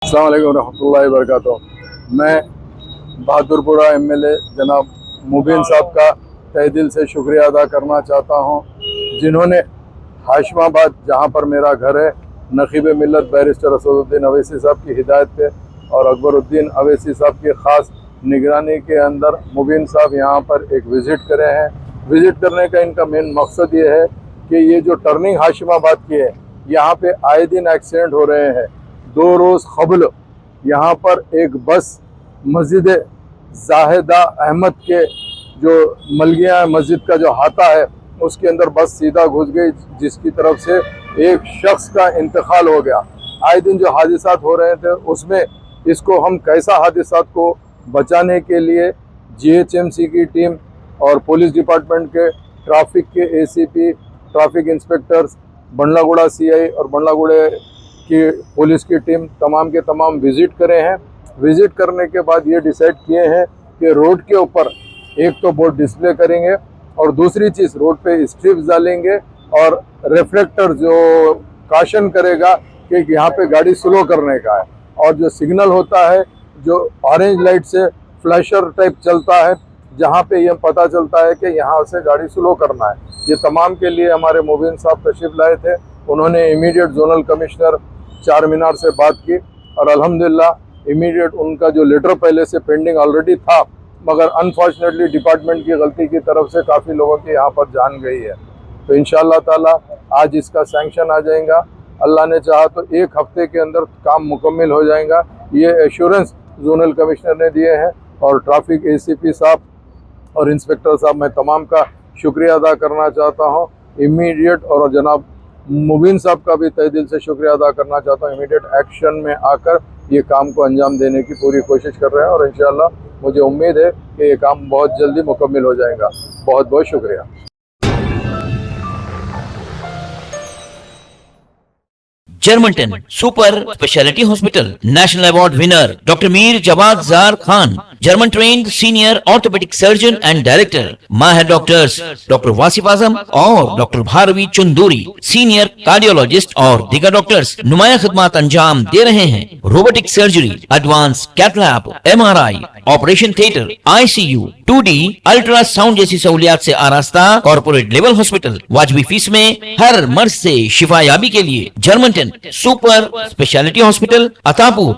अस्सलाम वालेकुम रहमतुल्लाहि व बरकातुहू। मैं बहादुरपुरा एमएलए जनाब मुबीन साहब का तहे दिल से शुक्रिया अदा करना चाहता हूं, जिन्होंने हाशिमाबाद जहां पर मेरा घर है नकीब मिल्लत बैरिस्टर असदुद्दीन अवैसी साहब की हिदायत पे और अकबरुद्दीन अवैसी साहब की ख़ास निगरानी के अंदर मुबीन साहब यहां पर एक विज़िट करे हैं। विज़िट करने का इनका मेन मकसद ये है कि ये जो टर्निंग हाशिमाबाद की है, यहाँ पे आए दिन एक्सीडेंट हो रहे हैं। 2 रोज़ क़ब्ल यहाँ पर एक बस मस्जिद जाहिदा अहमद के जो मलगिया मस्जिद का जो हाथा है उसके अंदर बस सीधा घुस गई, जिसकी तरफ से एक शख्स का इंतकाल हो गया। आए दिन जो हादिसात हो रहे थे उसमें इसको हम कैसा हादिसात को बचाने के लिए GHMC की टीम और पुलिस डिपार्टमेंट के ट्रैफिक के ACP, traffic inspectors, Bandlaguda CI और बंडलागुड़े की पुलिस की टीम तमाम के तमाम विज़िट करे हैं। विज़िट करने के बाद ये डिसाइड किए हैं कि रोड के ऊपर एक तो बोर्ड डिस्प्ले करेंगे और दूसरी चीज़ रोड पे स्ट्रिप्स डालेंगे और रिफ्लेक्टर जो काशन करेगा कि यहाँ पे गाड़ी स्लो करने का है, और जो सिग्नल होता है जो ऑरेंज लाइट से फ्लैशर टाइप चलता है जहाँ पे ये पता चलता है कि यहाँ से गाड़ी स्लो करना है। ये तमाम के लिए हमारे मुबीन साहब तशरीफ लाए थे। उन्होंने इमीडिएट जोनल कमिश्नर चार मीनार से बात की और अल्हम्दुलिल्लाह इमीडिएट उनका जो लेटर पहले से पेंडिंग ऑलरेडी था, मगर अनफॉर्चुनेटली डिपार्टमेंट की गलती की तरफ से काफ़ी लोगों की यहाँ पर जान गई है। तो इंशाअल्लाह ताला आज इसका सैंक्शन आ जाएगा। अल्लाह ने चाहा तो 1 हफ्ते के अंदर काम मुकम्मल हो जाएगा। ये एश्योरेंस जोनल कमिश्नर ने दिए हैं और ट्रैफिक ACP साहब और इंस्पेक्टर साहब, मैं तमाम का शुक्रिया अदा करना चाहता हूँ। इमीडिएट और जनाब मुबीन साहब का भी तहे दिल से शुक्रिया अदा करना चाहता हूँ। इमीडिएट एक्शन में आकर ये काम को अंजाम देने की पूरी कोशिश कर रहे हैं और इंशाअल्लाह मुझे उम्मीद है कि ये काम बहुत जल्दी मुकम्मल हो जाएगा। बहुत बहुत शुक्रिया। Germantown Super Speciality Hospital National Award winner Dr. Mir Jawad Zar Khan, German trained senior orthopedic surgeon and director, Mahir doctors Dr. Wasif Azam और Dr. Bharvi Chunduri, senior cardiologist और दीगर डॉक्टर्स नुमाया खिदमत अंजाम दे रहे हैं। Robotic surgery, advance cath lab, MRI, operation theatre, ICU, 2D ultrasound जैसी सहूलियात से आरास्ता कॉर्पोरेट लेवल हॉस्पिटल। वाजबी फीस में हर मर्ज से शिफायाबी के लिए Germanten super speciality hospital, Attapur.